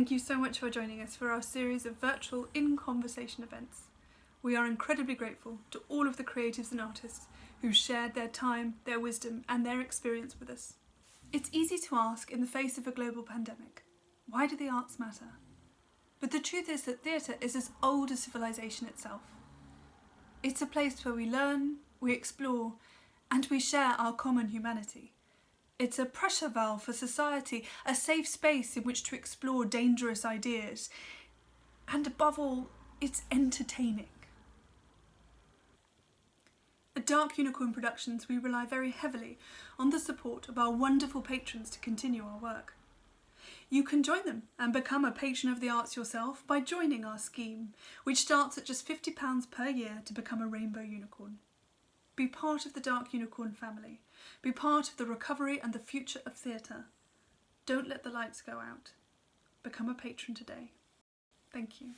Thank you so much for joining us for our series of virtual in-conversation events. We are incredibly grateful to all of the creatives and artists who shared their time, their wisdom and their experience with us. It's easy to ask in the face of a global pandemic, why do the arts matter? But the truth is that theatre is as old as civilization itself. It's a place where we learn, we explore, and we share our common humanity. It's a pressure valve for society, a safe space in which to explore dangerous ideas. And above all, it's entertaining. At Dark Unicorn Productions, we rely very heavily on the support of our wonderful patrons to continue our work. You can join them and become a patron of the arts yourself by joining our scheme, which starts at just £50 per year to become a rainbow unicorn. Be part of the Dark Unicorn family. Be part of the recovery and the future of theatre. Don't let the lights go out. Become a patron today. Thank you.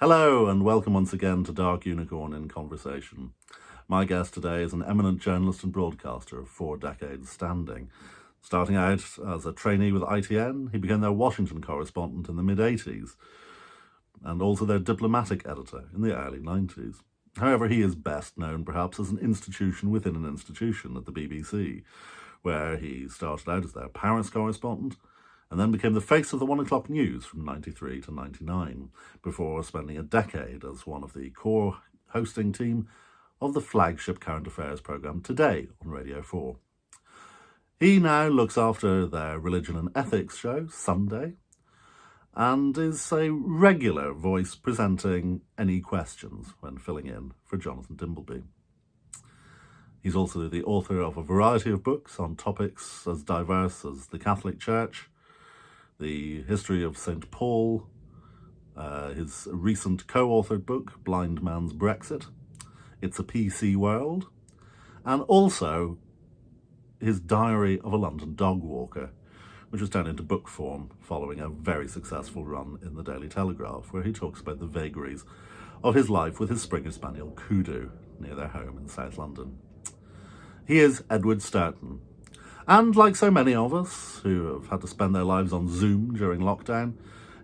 Hello and welcome once again to Dark Unicorn in Conversation. My guest today is an eminent journalist and broadcaster of 4 decades standing. Starting out as a trainee with ITN, he became their Washington correspondent in the mid-80s and also their diplomatic editor in the early 90s. However, he is best known perhaps as an institution within an institution at the BBC, where he started out as their Paris correspondent and then became the face of the 1 o'clock news from 93 to 99, before spending a decade as one of the core hosting team of the flagship current affairs programme Today on Radio 4. He now looks after their religion and ethics show, Sunday, and is a regular voice presenting Any Questions when filling in for Jonathan Dimbleby. He's also the author of a variety of books on topics as diverse as the Catholic Church, the history of St. Paul, his recent co-authored book, Blind Man's Brexit, It's a PC World, and also his Diary of a London Dog Walker, which was turned into book form following a very successful run in the Daily Telegraph, where he talks about the vagaries of his life with his Springer Spaniel Kudu near their home in South London. He is Edward Stourton. And like so many of us who have had to spend their lives on Zoom during lockdown,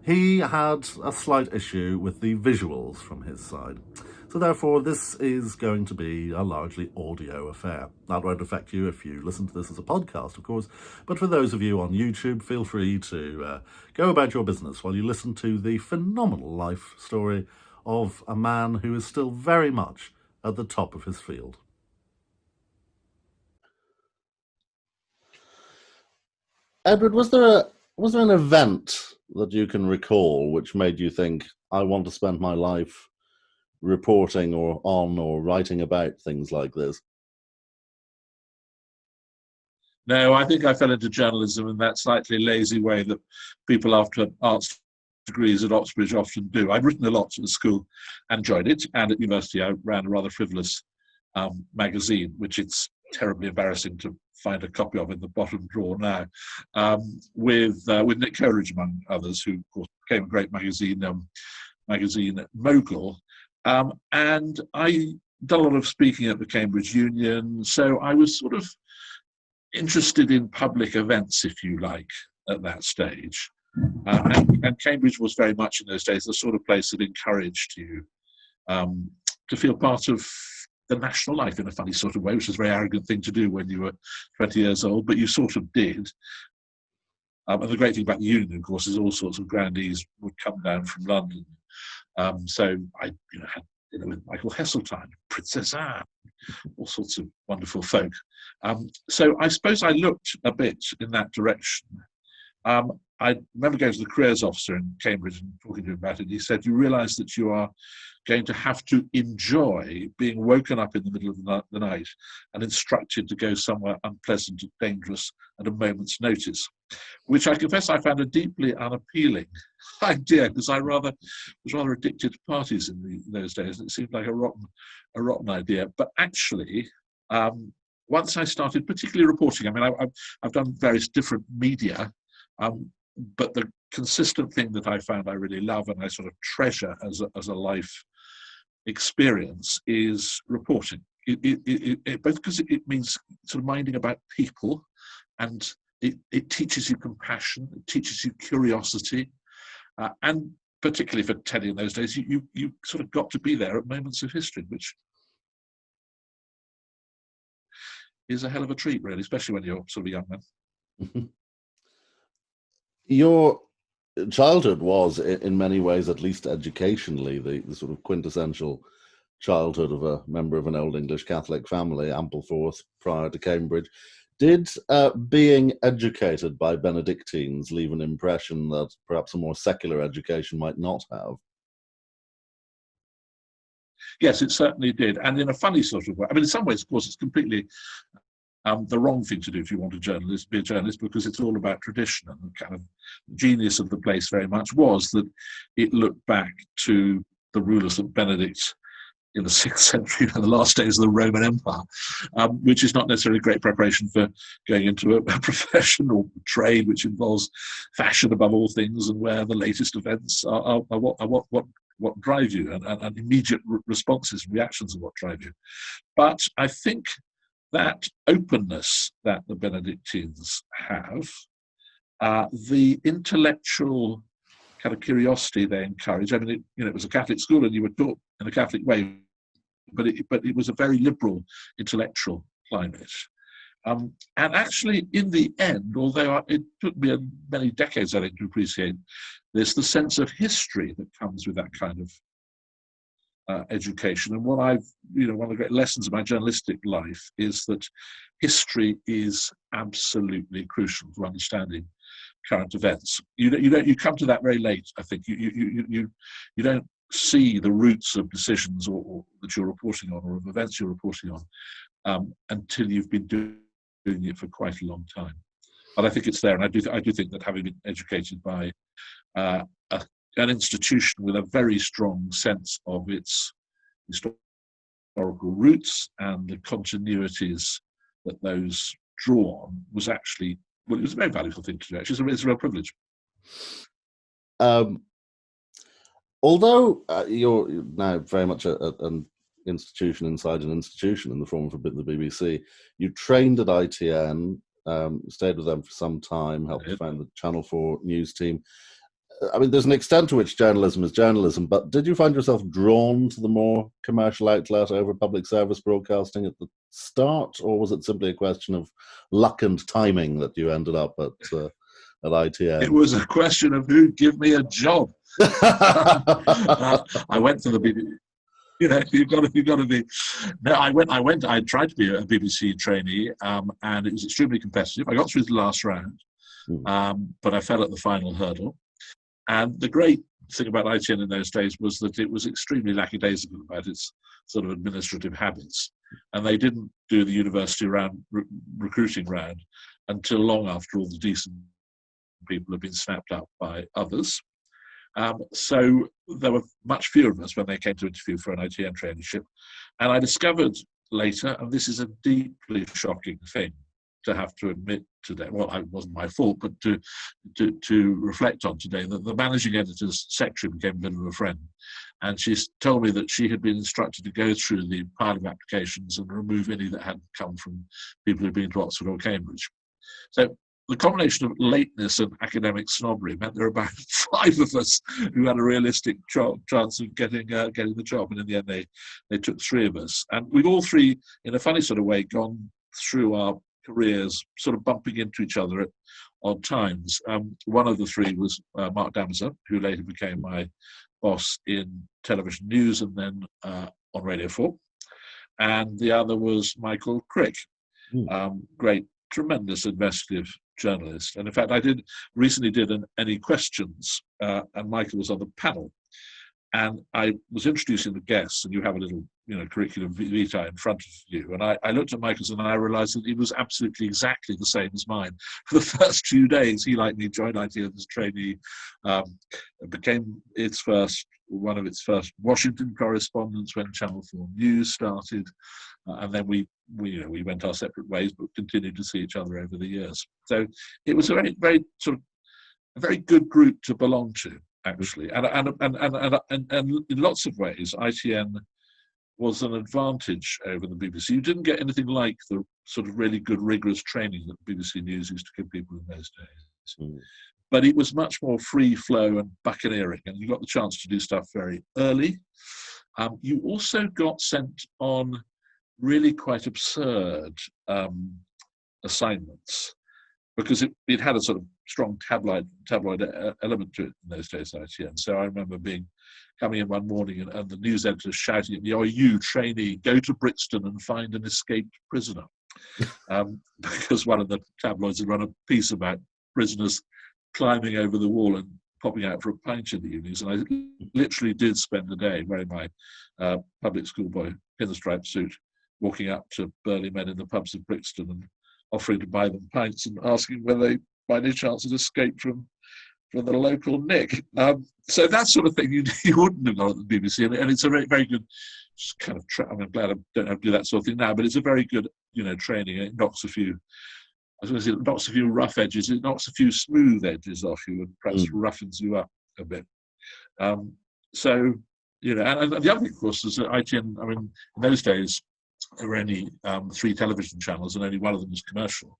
he had a slight issue with the visuals from his side. So therefore, this is going to be a largely audio affair. That won't affect you if you listen to this as a podcast, of course. But for those of you on YouTube, feel free to go about your business while you listen to the phenomenal life story of a man who is still very much at the top of his field. Edward, was there an event that you can recall which made you think, I want to spend my life reporting or on or writing about things like this? No, I think I fell into journalism in that slightly lazy way that people after arts degrees at Oxbridge often do. I'd written a lot at school and enjoyed it, and at university I ran a rather frivolous magazine, which it's terribly embarrassing to find a copy of in the bottom drawer now, with Nick Coleridge among others, who of course became a great magazine mogul. And I done a lot of speaking at the Cambridge Union, so I was sort of interested in public events, if you like, at that stage. And Cambridge was very much in those days the sort of place that encouraged you to feel part of the national life in a funny sort of way, which is a very arrogant thing to do when you were 20 years old, but you sort of did. And the great thing about the Union, of course, is all sorts of grandees would come down from London. So I had dinner with Michael Heseltine, Princess Anne, all sorts of wonderful folk. So I suppose I looked a bit in that direction. I remember going to the careers officer in Cambridge and talking to him about it. He said, you realise that you are going to have to enjoy being woken up in the middle of the night and instructed to go somewhere unpleasant and dangerous at a moment's notice, which I confess I found a deeply unappealing idea, because I was rather addicted to parties in those days, and it seemed like a rotten idea. But actually, once I started particularly reporting, I mean, I've done various different media, but the consistent thing that I found I really love and I sort of treasure as a life experience is reporting. Both because it means sort of minding about people, and it teaches you compassion, it teaches you curiosity, and particularly for Teddy in those days, you sort of got to be there at moments of history, which is a hell of a treat, really, especially when you're sort of a young man. Your childhood was, in many ways, at least educationally, the sort of quintessential childhood of a member of an old English Catholic family, Ampleforth, prior to Cambridge. Did being educated by Benedictines leave an impression that perhaps a more secular education might not have? Yes, it certainly did, and in a funny sort of way. I mean, in some ways, of course, it's completely the wrong thing to do if you want be a journalist, because it's all about tradition, and the kind of genius of the place very much was that it looked back to the rule of St. Benedict in the 6th century and the last days of the Roman Empire, which is not necessarily great preparation for going into a professional trade which involves fashion above all things, and where the latest events are what drive you, and immediate responses and reactions are what drive you. But I think that openness that the Benedictines have, the intellectual kind of curiosity they encourage. I mean, it was a Catholic school, and you were taught in a Catholic way, but it was a very liberal intellectual climate. And actually, in the end, although it took me many decades, I think, to appreciate this, the sense of history that comes with that kind of education. And one of the great lessons of my journalistic life is that history is absolutely crucial to understanding current events. You come to that very late. I think you don't see the roots of decisions or that you're reporting on, or of events you're reporting on, until you've been doing it for quite a long time. But I think it's there, and I do think that having been educated by an institution with a very strong sense of its historical roots and the continuities that those draw on was actually, well, it was a very valuable thing to do. Actually, it's a real privilege. Although you're now very much an institution inside an institution in the form of the BBC, you trained at ITN, stayed with them for some time, helped found the Channel 4 news team. I mean, there's an extent to which journalism is journalism, but did you find yourself drawn to the more commercial outlet over public service broadcasting at the start, or was it simply a question of luck and timing that you ended up at ITN? It was a question of who'd give me a job. I went to the BBC. You've got to be. No, I tried to be a BBC trainee, and it was extremely competitive. I got through the last round, but I fell at the final hurdle. And the great thing about ITN in those days was that it was extremely lackadaisical about its sort of administrative habits, and they didn't do the university recruiting round until long after all the decent people had been snapped up by others. So there were much fewer of us when they came to interview for an ITN traineeship. And I discovered later, and this is a deeply shocking thing to have to admit today, well, it wasn't my fault, but to reflect on today, that the managing editor's secretary became a bit of a friend. And she told me that she had been instructed to go through the pile of applications and remove any that hadn't come from people who'd been to Oxford or Cambridge. So the combination of lateness and academic snobbery meant there were about 5 of us who had a realistic chance of getting the job, and in the end they took 3 of us. And we've all 3, in a funny sort of way, gone through our careers sort of bumping into each other at odd times. One of the 3 was Mark Damaser, who later became my boss in television news and then on Radio 4. And the other was Michael Crick, great, tremendous investigative journalist. And in fact, I recently did an Any Questions, and Michael was on the panel. And I was introducing the guests, and you have a little curriculum vitae in front of you. And I looked at Michael's and I realised that it was absolutely exactly the same as mine. For the first 2 days, he, like me, joined IT as a trainee, became one of its first Washington correspondents when Channel 4 News started. And then we went our separate ways, but continued to see each other over the years. So it was a very, very a very good group to belong to, actually. And in lots of ways, ITN was an advantage over the BBC. You didn't get anything like the sort of really good, rigorous training that BBC News used to give people in those days. Mm. But it was much more free flow and buccaneering, and you got the chance to do stuff very early. You also got sent on really quite absurd assignments, because it had a sort of strong tabloid element to it in those days, ITN. So I remember coming in one morning and the news editor shouting at me, "Oh, you trainee, go to Brixton and find an escaped prisoner," because one of the tabloids had run a piece about prisoners climbing over the wall and popping out for a pint in the evenings. And I literally did spend the day wearing my public schoolboy pinstripe suit, walking up to burly men in the pubs of Brixton and offering to buy them pints and asking whether they, by any chance, had escaped from the local nick. So that sort of thing you wouldn't have done at the BBC, and it's a very, very good kind of. I'm glad I don't have to do that sort of thing now, but it's a very good, training. It knocks a few. I was going to say, it knocks a few rough edges. It knocks a few smooth edges off you, and perhaps roughens you up a bit. So and the other thing, of course, is that ITN. I mean, in those days, there were only 3 television channels, and only one of them was commercial.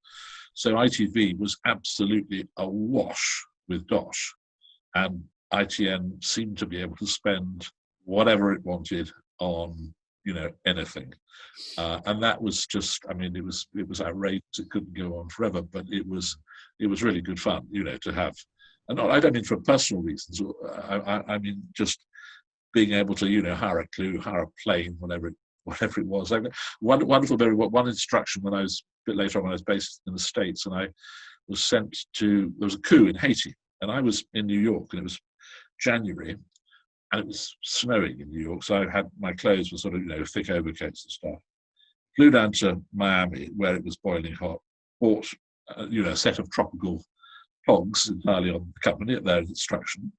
So ITV was absolutely awash with dosh, and ITN seemed to be able to spend whatever it wanted on, anything. And that was just, I mean, it was outrageous. It couldn't go on forever, but it was really good fun, to have. And I don't mean for personal reasons. I mean just being able to, hire a crew, hire a plane, whatever it was. Wonderful memory. One instruction when I was a bit later on, when I was based in the States, and I was sent to, there was a coup in Haiti, and I was in New York, and it was January, and it was snowing in New York, so I had, my clothes were sort of, thick overcoats and stuff. Flew down to Miami, where it was boiling hot, bought, a set of tropical clogs entirely on the company at their instruction.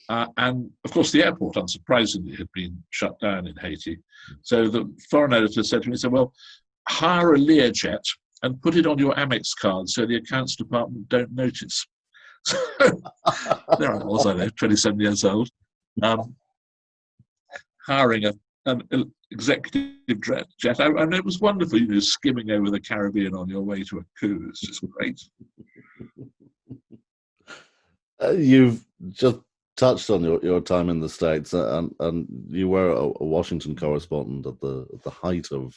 And of course, the airport, unsurprisingly, had been shut down in Haiti. So the foreign editor said to me, well, hire a Learjet and put it on your Amex card so the accounts department don't notice. So there I was, 27 years old, hiring an executive jet. And it was wonderful, skimming over the Caribbean on your way to a coup. It's just great. You've just touched on your time in the States, and you were a Washington correspondent at the height of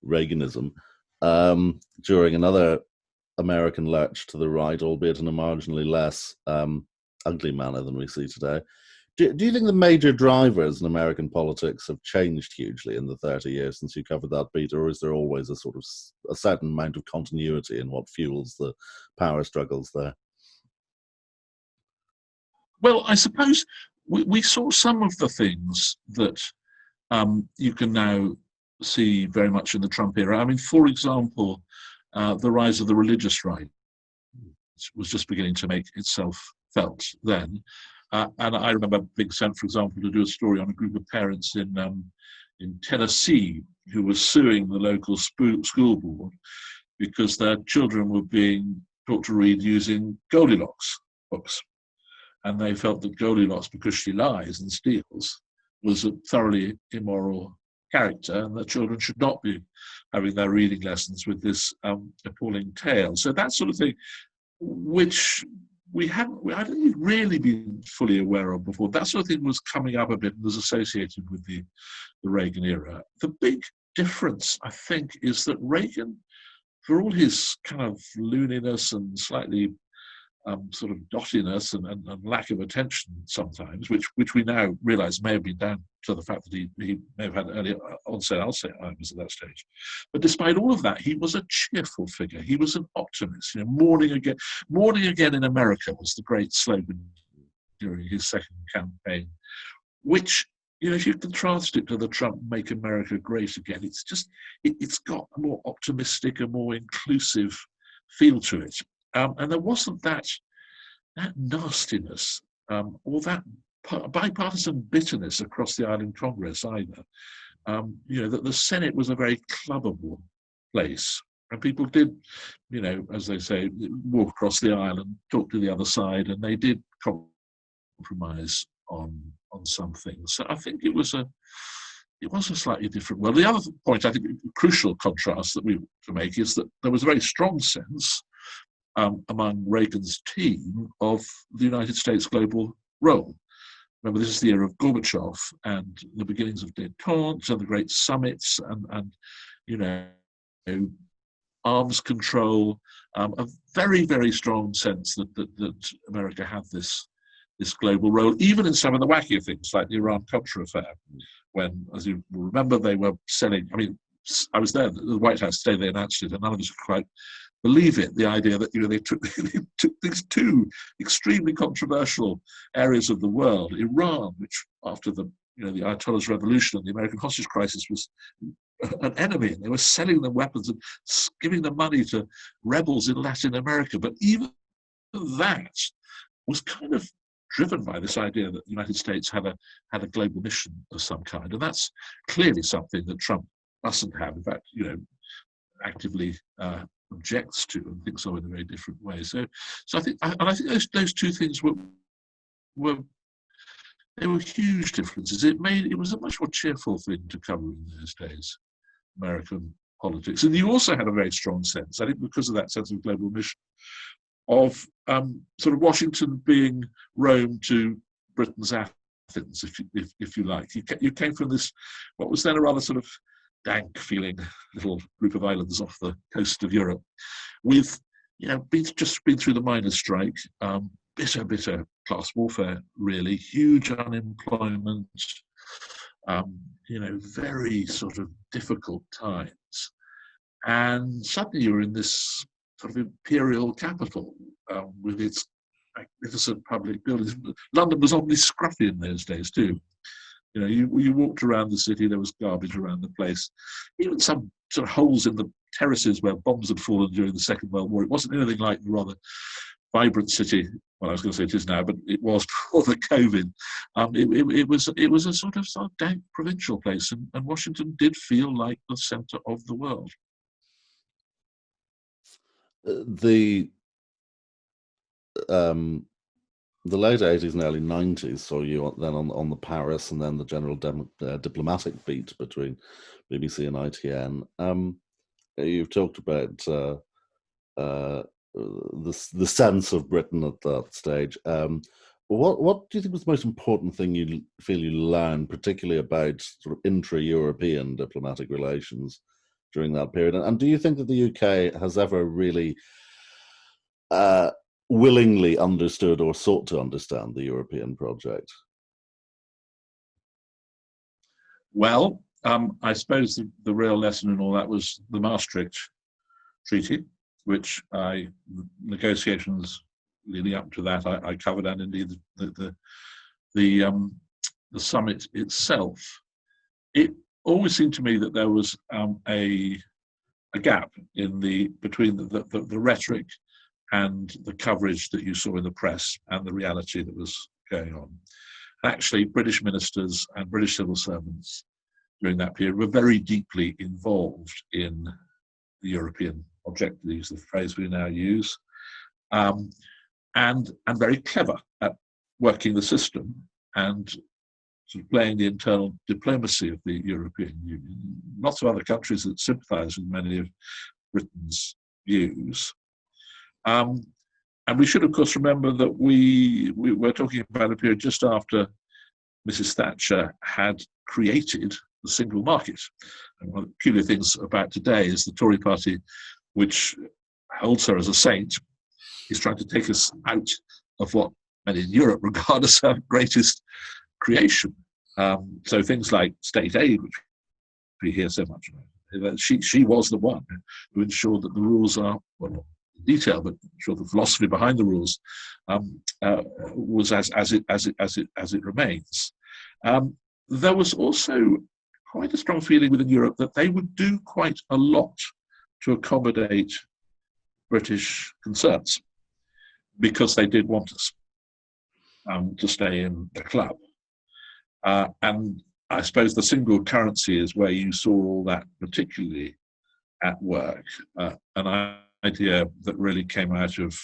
Reaganism, during another American lurch to the right, albeit in a marginally less ugly manner than we see today. Do you think the major drivers in American politics have changed hugely in the 30 years since you covered that beat, or is there always a sort of a certain amount of continuity in what fuels the power struggles there? Well, I suppose we saw some of the things that you can now see very much in the Trump era. I mean, for example, the rise of the religious right was just beginning to make itself felt then. And I remember being sent, for example, to do a story on a group of parents in Tennessee who were suing the local school board because their children were being taught to read using Goldilocks books. And they felt that Goldilocks, because she lies and steals, was a thoroughly immoral character, and that children should not be having their reading lessons with this appalling tale. So that sort of thing, which I don't think we've really been fully aware of before. That sort of thing was coming up a bit and was associated with the Reagan era. The big difference, I think, is that Reagan, for all his kind of looniness and slightly sort of dottiness and lack of attention sometimes, which we now realise may have been down to the fact that he may have had early onset Alzheimer's at that stage. But despite all of that, he was a cheerful figure. He was an optimist. Morning again in America was the great slogan during his second campaign, which if you contrast it to the Trump "Make America Great Again," it's just it's got a more optimistic, a more inclusive feel to it, and there wasn't that nastiness or that bipartisan bitterness across the island Congress either. That the Senate was a very clubbable place, and people did, as they say, walk across the aisle and talk to the other side, and they did compromise on some things. So I think it was a slightly different world. The other point, I think, a crucial contrast that we have to make is that there was a very strong sense among Reagan's team of the United States global role. Remember, this is the era of Gorbachev and the beginnings of détente and the great summits and arms control. A very, very strong sense that America had this global role, even in some of the wackier things like the Iran-Contra affair, when, as you will remember, they were selling. I mean, I was there at the White House the day they announced it, and none of us could quite believe it. The idea that they took these two extremely controversial areas of the world, Iran, which after the Ayatollah's revolution and the American hostage crisis was an enemy, and they were selling them weapons and giving them money to rebels in Latin America. But even that was kind of driven by this idea that the United States had a global mission of some kind, and that's clearly something that Trump mustn't have. In fact, actively objects to and thinks of in a very different way. So I think those two things were huge differences. It was a much more cheerful thing to cover in those days, American politics. And you also had a very strong sense, I think, because of that sense of global mission, of sort of Washington being Rome to Britain's Athens, if you like. You came from this, what was then a rather sort of dank feeling little group of islands off the coast of Europe, with just been through the miners' strike, bitter class warfare, really, huge unemployment, very sort of difficult times, and suddenly you're in this sort of imperial capital with its magnificent public buildings. London was oddly scruffy in those days too. You walked around the city, there was garbage around the place. Even some sort of holes in the terraces where bombs had fallen during the Second World War. It wasn't anything like the rather vibrant city, well, I was going to say it is now, but it was before the COVID. It was a sort of dank provincial place, and Washington did feel like the centre of the world. The late 80s and early 90s saw you then on the Paris and then the general diplomatic beat between BBC and ITN. You've talked about the sense of Britain at that stage. What do you think was the most important thing you feel you learned, particularly about sort of intra-European diplomatic relations during that period? And do you think that the UK has ever really willingly understood or sought to understand the European project? Well, I suppose the real lesson in all that was the Maastricht Treaty, which negotiations leading up to that I covered, and indeed the summit itself. It always seemed to me that there was a gap between the rhetoric and the coverage that you saw in the press and the reality that was going on. Actually, British ministers and British civil servants during that period were very deeply involved in the European objective, to use the phrase we now use, and very clever at working the system and sort of playing the internal diplomacy of the European Union. Lots of other countries that sympathise with many of Britain's views. And we should, of course, remember that we were talking about a period just after Mrs. Thatcher had created the single market. And one of the peculiar things about today is the Tory party, which holds her as a saint, is trying to take us out of what many in Europe regard as her greatest creation. So things like state aid, which we hear so much about, she was the one who ensured that the rules are, well, not in detail, but sure the philosophy behind the rules was as it remains. there was also quite a strong feeling within Europe that they would do quite a lot to accommodate British concerns, because they did want us to stay in the club. And I suppose the single currency is where you saw all that particularly at work. An idea that really came out of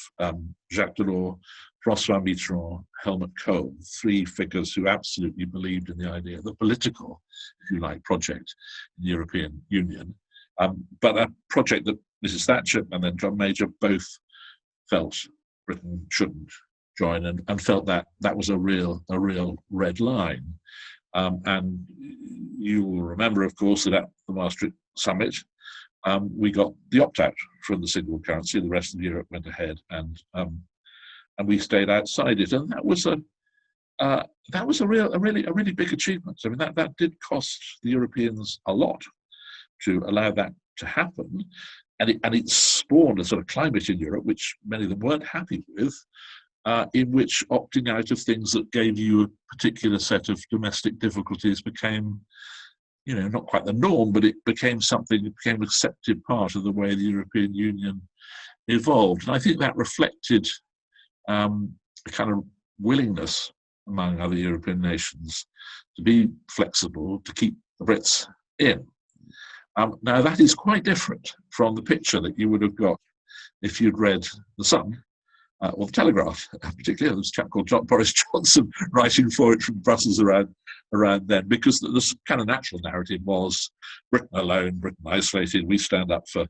Jacques Delors, François Mitterrand, Helmut Kohl, three figures who absolutely believed in the idea, the political, if you like, project in the European Union. But a project that Mrs. Thatcher and then John Major both felt Britain shouldn't join, and felt that that was a real red line. And you will remember, of course, that at the Maastricht summit, we got the opt-out from the single currency. The rest of Europe went ahead, and we stayed outside it. And that was a really big achievement. I mean, that did cost the Europeans a lot to allow that to happen, and it spawned a sort of climate in Europe which many of them weren't happy with, in which opting out of things that gave you a particular set of domestic difficulties became, not quite the norm, but it became an accepted part of the way the European Union evolved. And I think that reflected a kind of willingness among other European nations to be flexible, to keep the Brits in. Now, that is quite different from the picture that you would have got if you'd read The Sun or The Telegraph, particularly. There was a chap called Boris Johnson writing for it from Brussels around then, because the kind of natural narrative was Britain alone, Britain isolated, we stand up for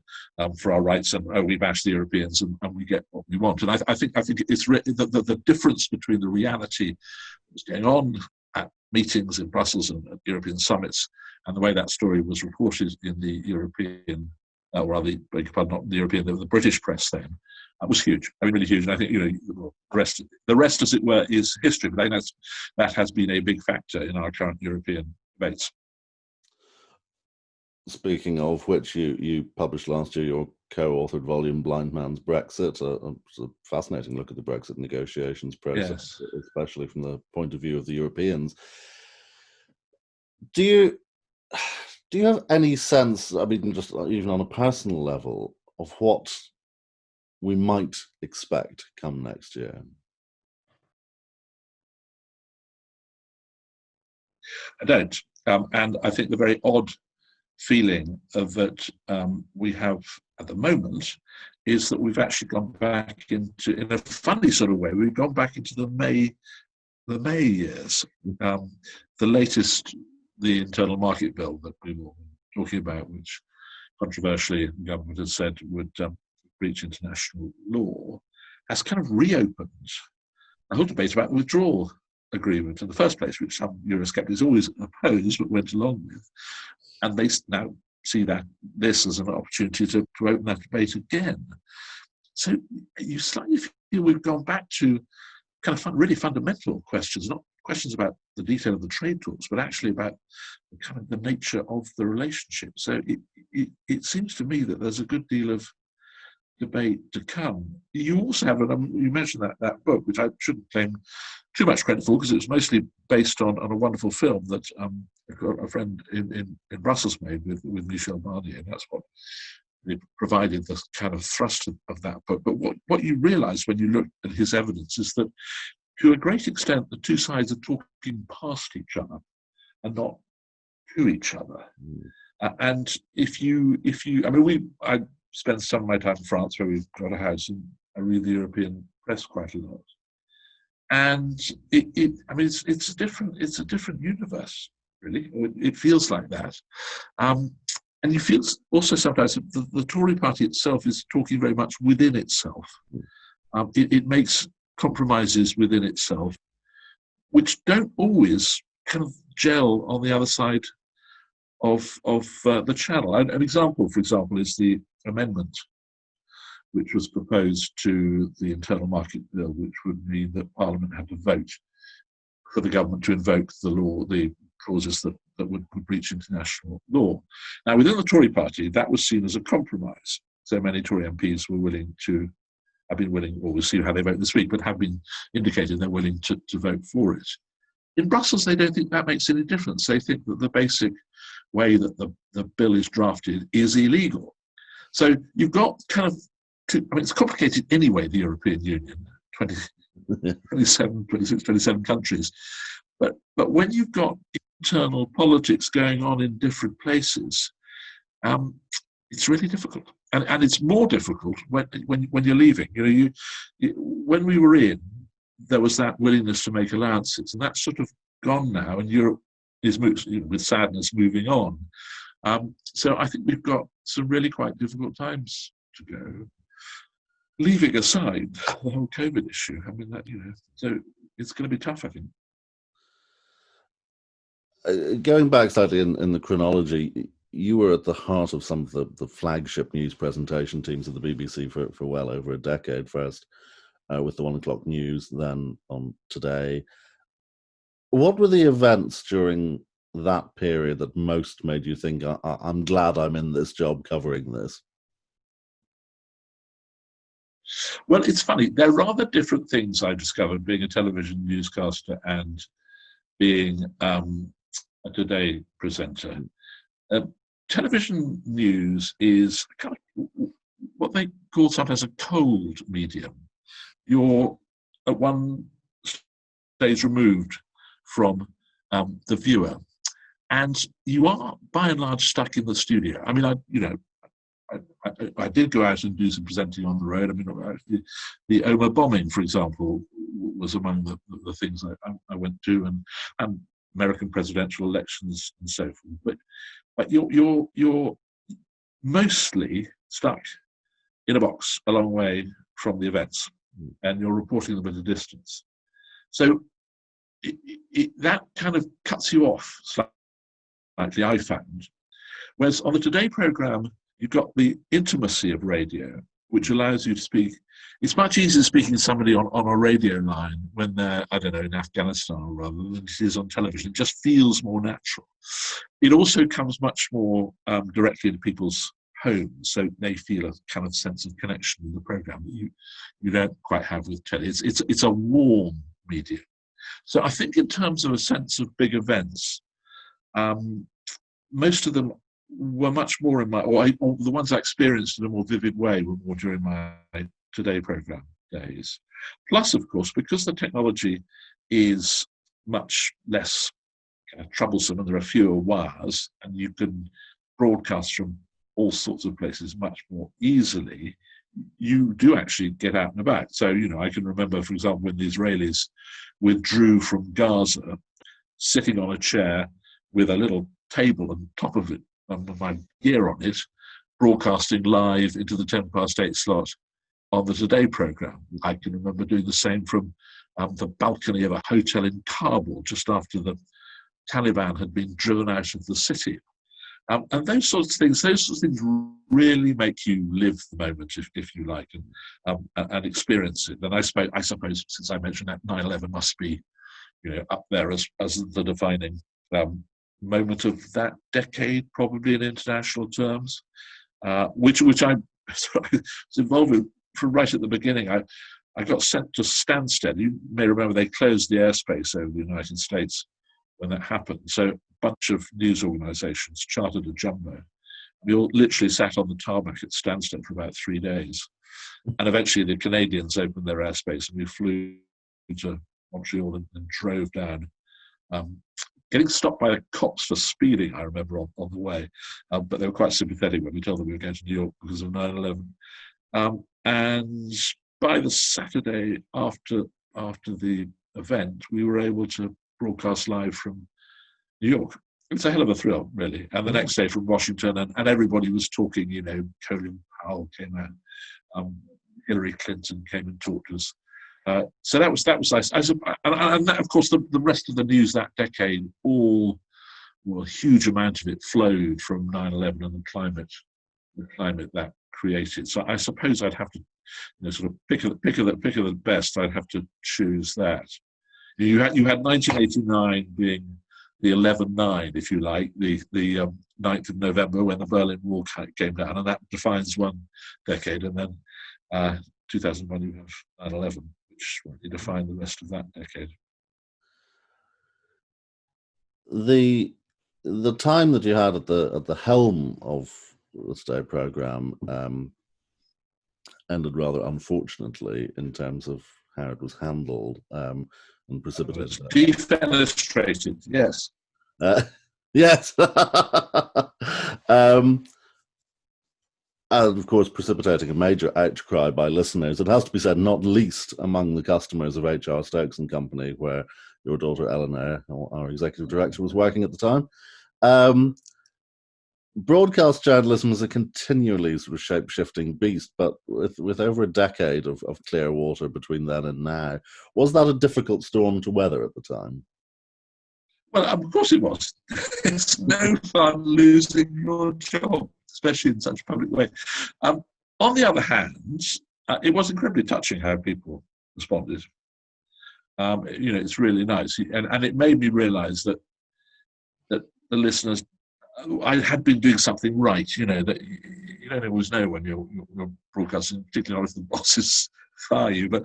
our rights, and we bash the Europeans, and we get what we want. And I think it's the difference between the reality that's going on at meetings in Brussels and at European summits, and the way that story was reported in the European, or rather, beg your pardon, not the European, the British press then, was huge. I mean, really huge. And I think, the rest, as it were, is history. But I think that has been a big factor in our current European debates. Speaking of which, you published last year your co-authored volume, Blind Man's Brexit, a fascinating look at the Brexit negotiations process, yes, especially from the point of view of the Europeans. Do you have any sense, I mean, just even on a personal level, of what we might expect come next year? I don't. And I think the very odd feeling that we have at the moment is that we've actually gone back into, in a funny sort of way, we've gone back into the May years. The latest, the internal market bill that we were talking about, which controversially the government has said would breach international law, has kind of reopened a whole debate about the withdrawal agreement in the first place, which some Eurosceptics always opposed but went along with. And they now see this as an opportunity to open that debate again. So you slightly feel we've gone back to kind of really fundamental questions, not questions about the detail of the trade talks, but actually about kind of the nature of the relationship. So it seems to me that there's a good deal of debate to come. You also have, you mentioned that book, which I shouldn't claim too much credit for, because it was mostly based on a wonderful film that a friend in Brussels made with Michel Barnier, and that's what it provided the kind of thrust of that book. But what you realise when you look at his evidence is that, to a great extent, the two sides are talking past each other and not to each other. And I spend some of my time in France, where we've got a house, and I read the European press quite a lot. And it's a different universe, really. It feels like that. And you feel also sometimes that the Tory party itself is talking very much within itself. It makes compromises within itself, which don't always kind of gel on the other side of the channel. An example, for example, is the amendment which was proposed to the internal market bill, which would mean that Parliament had to vote for the government to invoke the law, the clauses that would breach international law. Now, within the Tory party, that was seen as a compromise. So many Tory MPs have been willing, or we'll see how they vote this week, but have been indicated they're willing to vote for it. In Brussels, they don't think that makes any difference. They think that the basic way that the bill is drafted is illegal. So you've got kind of it's complicated anyway, the European Union, 27 countries. But when you've got internal politics going on in different places, it's really difficult. And it's more difficult when you're leaving. When we were in, there was that willingness to make allowances, and that's sort of gone now, and Europe is with sadness moving on. So I think we've got some really quite difficult times to go. Leaving aside the whole COVID issue, I mean, so it's going to be tough, I think. Going back slightly in the chronology, you were at the heart of some of the flagship news presentation teams of the BBC for well over a decade, first with the 1 o'clock news, then on Today. What were the events during that period that most made you think, I'm glad I'm in this job covering this? Well, it's funny. They're rather different things, I discovered, being a television newscaster and being a Today presenter. Television news is kind of what they call sometimes a cold medium. You're at one stage removed from the viewer, and you are by and large stuck in the studio. I mean, I did go out and do some presenting on the road. I mean, the Owing bombing, for example, was among the things I went to, and American presidential elections and so forth. But you're mostly stuck in a box a long way from the events, and you're reporting them at a distance. So that kind of cuts you off slightly, I found. Whereas on the Today programme, you've got the intimacy of radio, which allows you to speak. It's much easier speaking to somebody on a radio line when they're, I don't know, in Afghanistan rather than it is on television. It just feels more natural. It also comes much more directly into people's homes, so they feel a kind of sense of connection with the programme that you don't quite have with telly. It's a warm medium. So I think in terms of a sense of big events, most of them were much more in or the ones I experienced in a more vivid way were more during my Today programme days. Plus, of course, because the technology is much less troublesome and there are fewer wires, and you can broadcast from all sorts of places much more easily, you do actually get out and about. So, I can remember, for example, when the Israelis withdrew from Gaza, sitting on a chair with a little table on top of it, and my gear on it, broadcasting live into the 8:10 slot on the Today programme. I can remember doing the same from the balcony of a hotel in Kabul just after the Taliban had been driven out of the city. And those sorts of things really make you live the moment, if you like, and experience it. And I suppose, since I mentioned that, 9/11 must be, up there as the defining moment of that decade, probably in international terms, which I was involved with from right at the beginning. I got sent to Stansted. You may remember they closed the airspace over the United States when that happened. So a bunch of news organisations chartered a jumbo. We all literally sat on the tarmac at Stansted for about 3 days. And eventually the Canadians opened their airspace and we flew to Montreal and drove down, getting stopped by the cops for speeding, I remember, on the way. But they were quite sympathetic when we told them we were going to New York because of 9/11. And by the Saturday after the event, we were able to broadcast live from New York. It's a hell of a thrill, really. And the next day from Washington, and everybody was talking, Colin Powell came out, Hillary Clinton came and talked to us. So that was nice. And that, of course, the rest of the news that decade, a huge amount of it flowed from 9/11 and the climate that created. So I suppose I'd have to, sort of pick of the best. I'd have to choose that. You had 1989 being the 11/9, if you like, the 9th of November when the Berlin Wall came down, and that defines one decade. And then 2001 you have 9/11, which really defined the rest of that decade. the time that you had at the helm of the Stay programme ended rather unfortunately in terms of how it was handled and precipitated. It was defenestrated, yes. Yes. And of course, precipitating a major outcry by listeners. It has to be said, not least among the customers of H.R. Stokes and Company, where your daughter Eleanor, our executive director, was working at the time. Broadcast journalism is a continually sort of shape-shifting beast, but with over a decade of clear water between then and now, was that a difficult storm to weather at the time? Well, of course it was. It's no fun losing your job, especially in such a public way. On the other hand, it was incredibly touching how people responded. It's really nice, and it made me realise that the listeners, I had been doing something right. That you don't always know when you're broadcasting, particularly not if the bosses fire you. But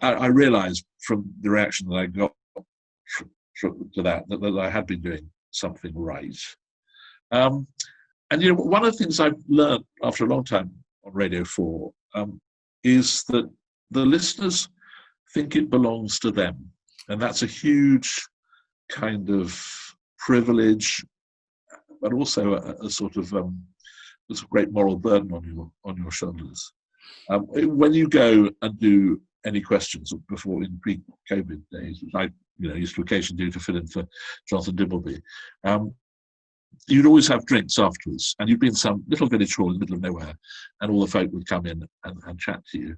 I realised from the reaction that I got to that I had been doing something right. And one of the things I've learned after a long time on Radio 4 is that the listeners think it belongs to them, and that's a huge kind of privilege, but also a sort of there's a great moral burden on your shoulders. When you go and do any questions before in pre-COVID days, which I used to occasionally do to fill in for Jonathan Dimbleby, you'd always have drinks afterwards, and you'd be in some little village hall in the middle of nowhere, and all the folk would come in and chat to you,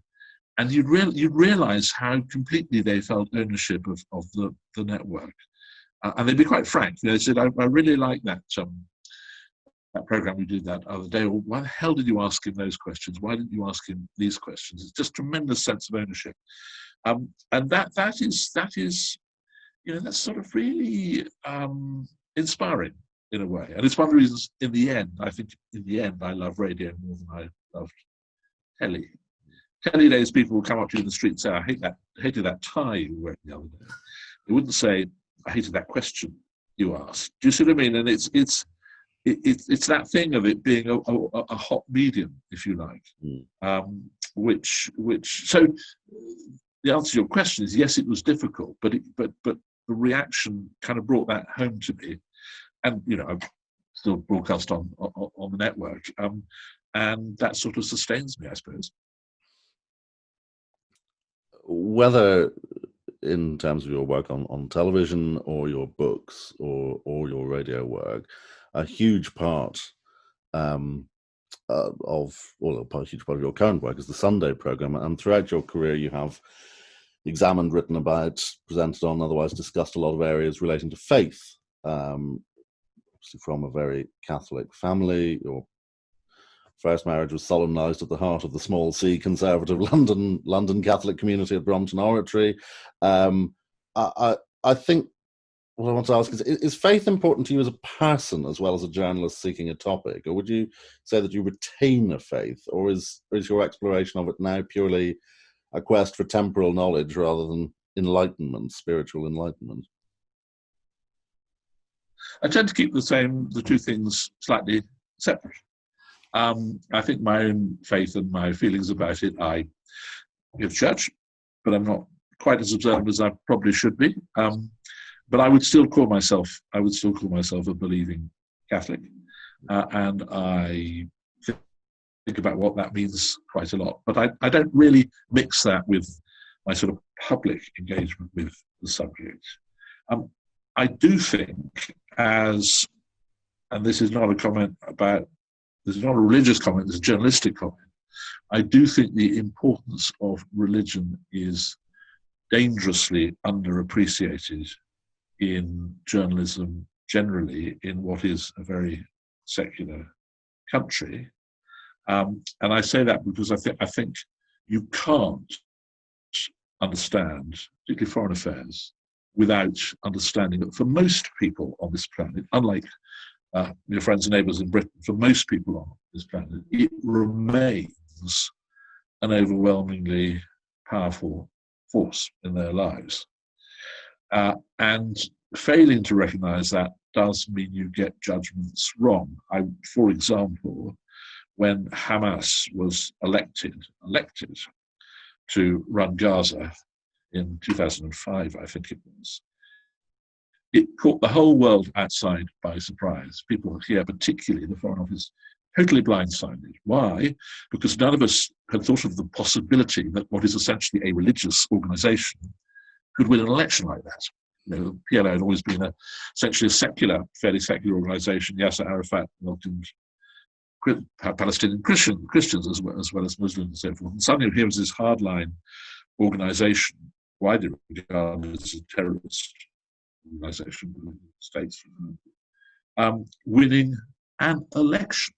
and you'd realise how completely they felt ownership of the network, and they'd be quite frank. They said, "I really like that program we did that other day. Well, why the hell did you ask him those questions? Why didn't you ask him these questions?" It's just tremendous sense of ownership, and that is that's sort of really inspiring in a way. And it's one of the reasons, I think I love radio more than I loved telly. Telly days, people will come up to you in the street and say, "I hated that tie you were wearing the other day." They wouldn't say, "I hated that question you asked." Do you see what I mean? And it's that thing of it being a hot medium, if you like, which. So the answer to your question is yes, it was difficult, but the reaction kind of brought that home to me, and I've still broadcast on the network, and that sort of sustains me, I suppose. Whether in terms of your work on television or your books or your radio work, a huge part a huge part of your current work is the Sunday programme, and throughout your career you have examined, written about, presented on, otherwise discussed a lot of areas relating to faith. Obviously from a very Catholic family, your first marriage was solemnised at the heart of the small C conservative London Catholic community at Brompton Oratory. I think what I want to ask is faith important to you as a person as well as a journalist seeking a topic? Or would you say that you retain a faith? Or is your exploration of it now purely a quest for temporal knowledge rather than enlightenment, spiritual enlightenment? I tend to keep the two things slightly separate. I think my own faith and my feelings about it, I give church, but I'm not quite as observant as I probably should be. But I would still call myself a believing Catholic, and I think about what that means quite a lot. But I don't really mix that with my sort of public engagement with the subject. I do think, and this is not this is not a religious comment, it's a journalistic comment, I do think the importance of religion is dangerously underappreciated in journalism generally, in what is a very secular country. And I say that because I think you can't understand, particularly foreign affairs, without understanding that for most people on this planet, unlike your friends and neighbours in Britain, for most people on this planet, it remains an overwhelmingly powerful force in their lives. And failing to recognise that does mean you get judgments wrong. For example, when Hamas was elected to run Gaza in 2005, I think it was, it caught the whole world outside by surprise. People here, particularly the Foreign Office, totally blindsided. Why? Because none of us had thought of the possibility that what is essentially a religious organisation could win an election like that. You know, the PLO had always been essentially a secular, fairly secular organisation. Yasser Arafat welcomed Palestinian Christians as well as Muslims and so forth. And suddenly here was this hardline organisation, widely regarded as a terrorist organisation, states, winning an election.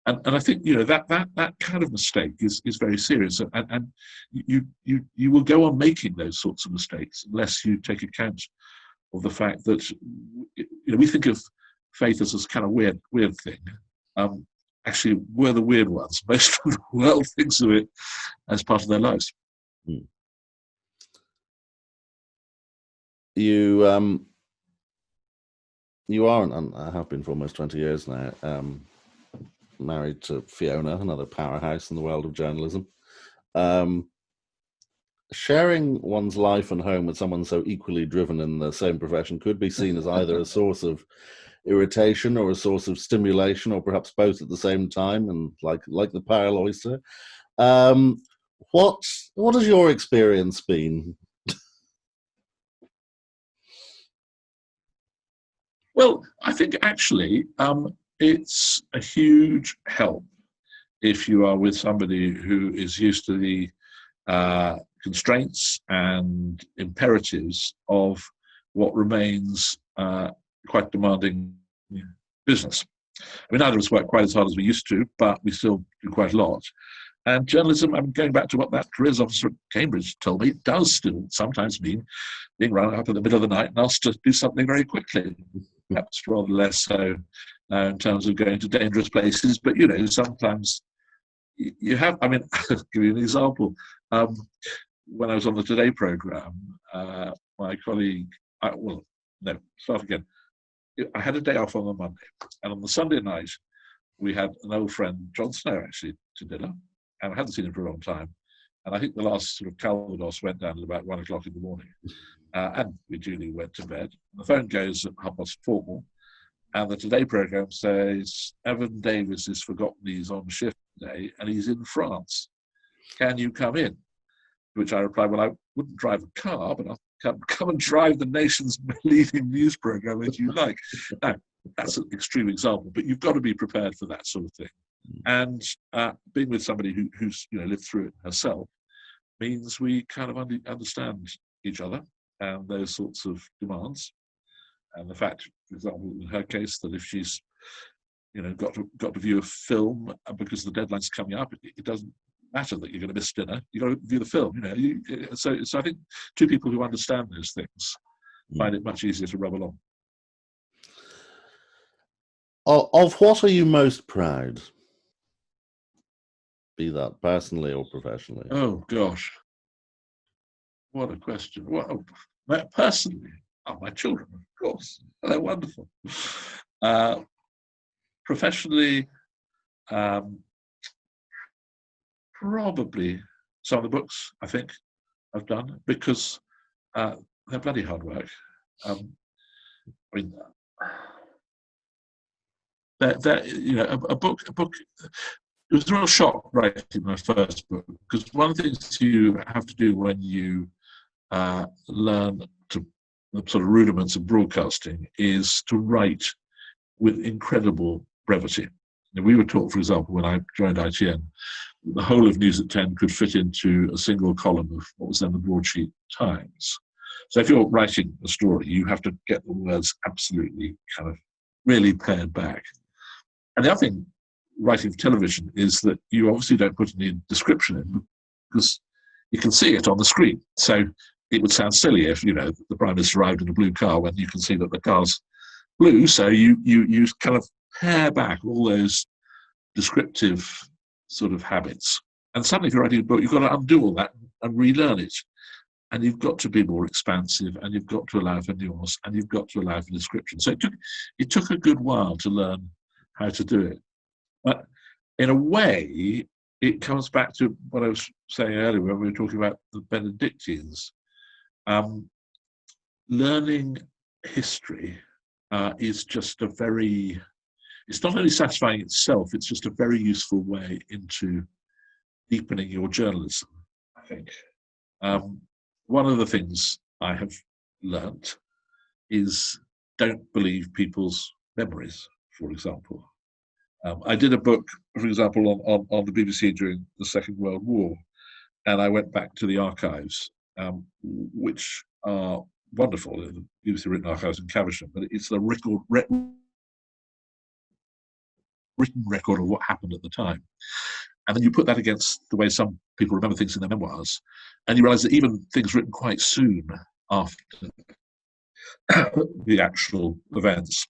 And I think, you know, that kind of mistake is very serious, and you will go on making those sorts of mistakes unless you take account of the fact that, you know, we think of faith as this kind of weird thing. Actually, we're the weird ones. Most of the world thinks of it as part of their lives. You are, and I have been for almost 20 years now, married to Fiona, another powerhouse in the world of journalism. Sharing one's life and home with someone so equally driven in the same profession could be seen as either a source of irritation or a source of stimulation, or perhaps both at the same time, and like the pearl oyster. What has your experience been? Well, I think actually it's a huge help if you are with somebody who is used to the constraints and imperatives of what remains quite demanding business. I mean, neither of us work quite as hard as we used to, but we still do quite a lot. And journalism, I'm going back to what that careers officer at Cambridge told me, it does still sometimes mean being run up in the middle of the night and asked to do something very quickly. Perhaps rather less so in terms of going to dangerous places. But, you know, sometimes you have, I mean, I'll give you an example. When I was on the Today programme, my colleague, start again. I had a day off on the Monday, and on the Sunday night, we had an old friend, John Snow, actually, to dinner, and I hadn't seen him for a long time. And I think the last sort of Calvados went down at about 1 o'clock in the morning, and we duly went to bed. The phone goes at 4:30, and the Today programme says, Evan Davis has forgotten he's on shift today, and he's in France. Can you come in? To which I replied, well, I wouldn't drive a car, but I'll come and drive the nation's leading news programme if you like. Now, that's an extreme example, but you've got to be prepared for that sort of thing. And being with somebody who's lived through it herself means we kind of understand each other and those sorts of demands. And the fact, for example, in her case, that if she's got to view a film because the deadline's coming up, it doesn't matter that you're going to miss dinner. You've got to view the film. So I think two people who understand those things find it much easier to rub along. Of what are you most proud? Be that personally or professionally? Oh gosh, what a question! Personally, my children, of course, they're wonderful. Professionally, probably some of the books I think I've done, because they're bloody hard work. I mean, a book. It was a real shock writing my first book, because one of the things you have to do when you learn to the sort of rudiments of broadcasting is to write with incredible brevity. We were taught, for example, when I joined ITN, the whole of News at 10 could fit into a single column of what was then the broadsheet Times. So if you're writing a story, you have to get the words absolutely kind of really pared back. And the other thing, writing for television, is that you obviously don't put any description in because you can see it on the screen. So it would sound silly if, the Prime Minister arrived in a blue car when you can see that the car's blue. So you kind of pare back all those descriptive sort of habits. And suddenly if you're writing a book, you've got to undo all that and relearn it. and you've got to be more expansive, and you've got to allow for nuance, and you've got to allow for description. So it took a good while to learn how to do it. But in a way, it comes back to what I was saying earlier when we were talking about the Benedictines. Learning history is just it's not only satisfying itself, it's just a very useful way into deepening your journalism, I think. One of the things I have learnt is don't believe people's memories, for example. I did a book, for example, on the BBC during the Second World War, and I went back to the archives, which are wonderful, the BBC Written Archives in Caversham, but it's the written record of what happened at the time. And then you put that against the way some people remember things in their memoirs, and you realise that even things written quite soon after the actual events,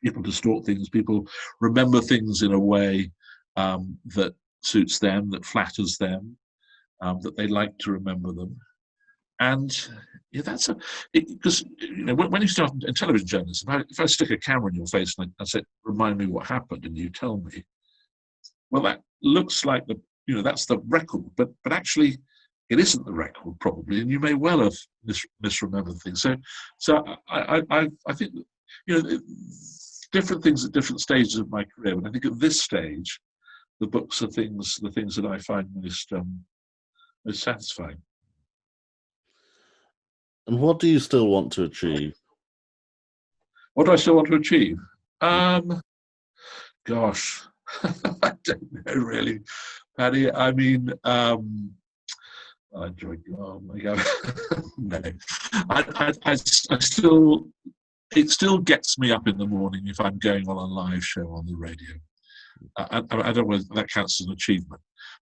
people distort things, people remember things in a way that suits them, that flatters them, that they like to remember them. And yeah, because when you start in television journalism, if I stick a camera in your face and I say, remind me what happened, and you tell me, well, that looks like that's the record, but actually it isn't the record probably, and you may well have misremembered things. So I think different things at different stages of my career, but I think at this stage, the books are the things that I find most satisfying. And what do you still want to achieve? What do I still want to achieve? Gosh, I don't know really, Paddy. I mean, I enjoy. Oh my God, no. I still. It still gets me up in the morning if I'm going on a live show on the radio. I don't know whether that counts as an achievement,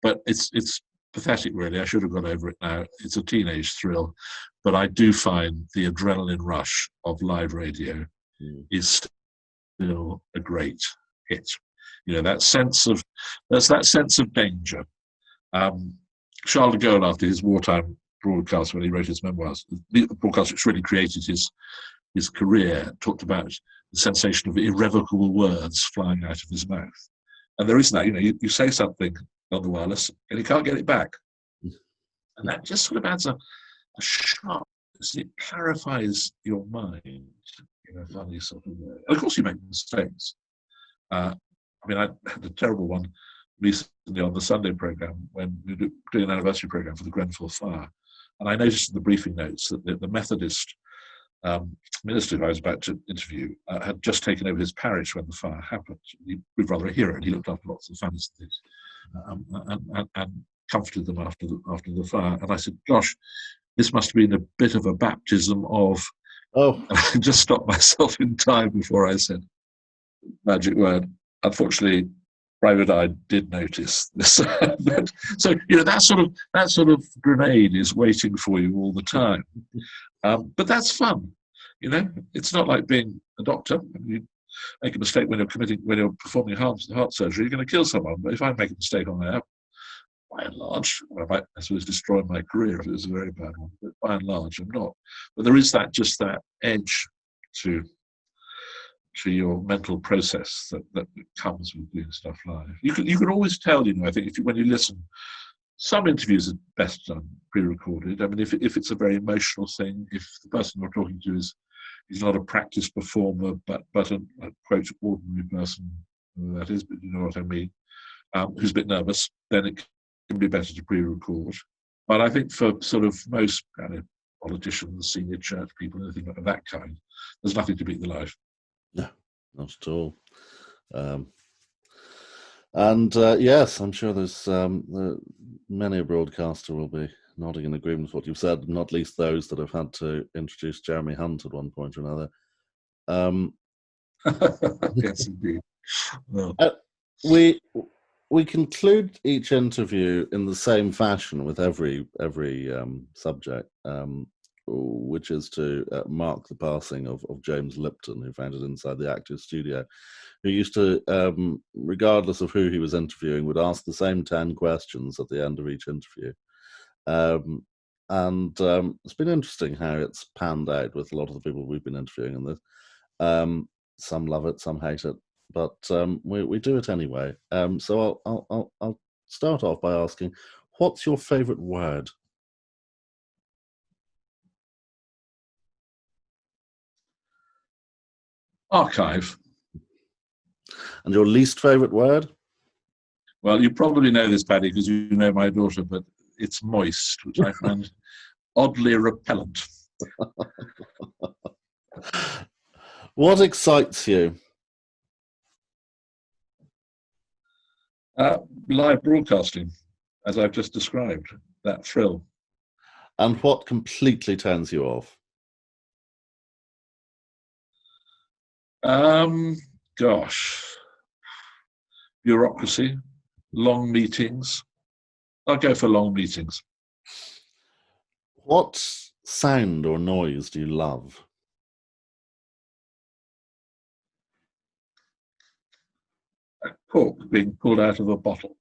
but it's pathetic, really. I should have got over it now. It's a teenage thrill, but I do find the adrenaline rush of live radio is still a great hit. That sense of danger. Charles de Gaulle, after his wartime broadcast, when he wrote his memoirs, the broadcast which really created his career, talked about the sensation of irrevocable words flying out of his mouth. And there is that, you say something on the wireless and you can't get it back. And that just sort of adds a sharpness. It clarifies your mind in a funny sort of way. And of course, you make mistakes. I had a terrible one recently on the Sunday programme when we were doing an anniversary programme for the Grenfell fire. And I noticed in the briefing notes that the Methodist minister who I was about to interview had just taken over his parish when the fire happened. He was rather a hero, and he looked after lots of families and things, and comforted them after the fire. And I said, "Gosh, this must have been a bit of a baptism of." Oh, and I just stopped myself in time before I said magic word. Unfortunately, Private Eye did notice this. So that sort of grenade is waiting for you all the time. But that's fun. It's not like being a doctor. You make a mistake when you're performing heart surgery, you're going to kill someone. But if I make a mistake on that, by and large, I might, I suppose, destroy my career if it was a very bad one. But by and large, I'm not. But there is that edge to your mental process that comes with doing stuff live. You can always tell, I think when you listen, some interviews are best done pre-recorded. I mean, if it's a very emotional thing, if the person you're talking to is not a practiced performer, but a quote ordinary person, that is, but you know what I mean, who's a bit nervous, then it can be better to pre-record. But I think for sort of most politicians, senior church people, anything of that kind, there's nothing to beat the live. No, not at all. Yes, I'm sure there's many a broadcaster will be nodding in agreement with what you've said, not least those that have had to introduce Jeremy Hunt at one point or another. Yes, indeed. Well. We conclude each interview in the same fashion with every subject, which is to mark the passing of James Lipton, who founded Inside the Actors Studio, who used to, regardless of who he was interviewing, would ask the same 10 questions at the end of each interview. And it's been interesting how it's panned out with a lot of the people we've been interviewing in this. Some love it, some hate it, but we do it anyway. So I'll start off by asking, what's your favourite word? Archive. And your least favourite word? Well, you probably know this, Paddy, because you know my daughter, but it's moist, which I find oddly repellent. What excites you? Live broadcasting, as I've just described, that thrill. And what completely turns you off? Gosh, bureaucracy, long meetings. I'll go for long meetings. What sound or noise do you love? A cork being pulled out of a bottle.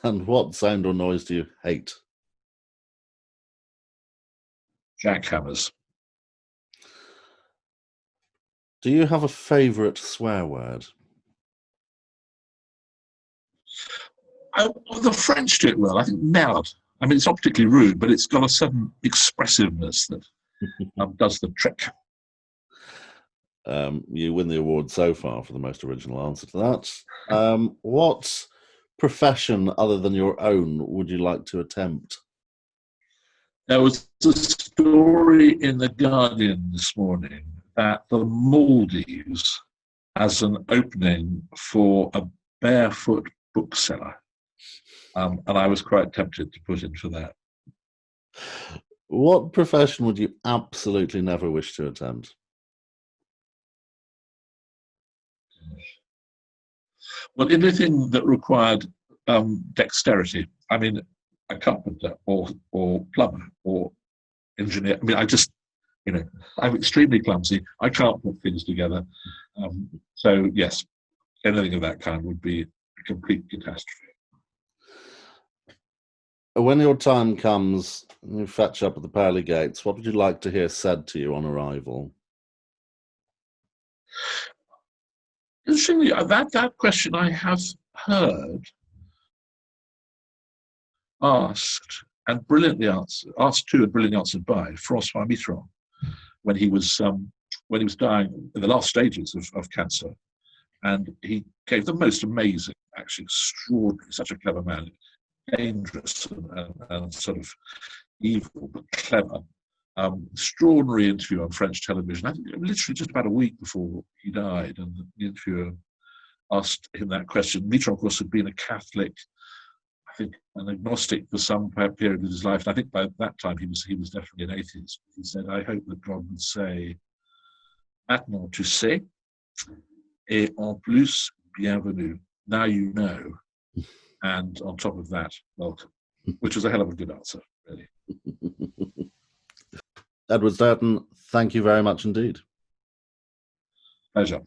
And what sound or noise do you hate? Jackhammers. Do you have a favourite swear word? The French do it well. I think merde. I mean, it's not particularly rude, but it's got a sudden expressiveness that does the trick. You win the award so far for the most original answer to that. What profession other than your own would you like to attempt? There was a story in The Guardian this morning that the Maldives has an opening for a barefoot bookseller. And I was quite tempted to put in for that. What profession would you absolutely never wish to attempt? Well, anything that required dexterity. I mean, a carpenter or plumber or engineer. I mean, I'm extremely clumsy. I can't put things together. So, yes, anything of that kind would be a complete catastrophe. When your time comes, you fetch up at the pearly gates, what would you like to hear said to you on arrival? Interestingly, that question I have heard asked and brilliantly answered, by François Mitterrand when he was dying in the last stages of cancer, and he gave the most amazing, actually extraordinary, such a clever man, dangerous and sort of evil but clever, extraordinary interview on French television. I think literally just about a week before he died, and the interviewer asked him that question. Mitterrand, of course, had been a Catholic, I think, an agnostic for some period of his life. And I think by that time he was definitely an atheist. He said, "I hope that God would say, 'Maintenant tu sais, et en plus, bienvenue.' Now you know. And on top of that, welcome," which was a hell of a good answer, really. Edward Stourton, thank you very much indeed. Pleasure.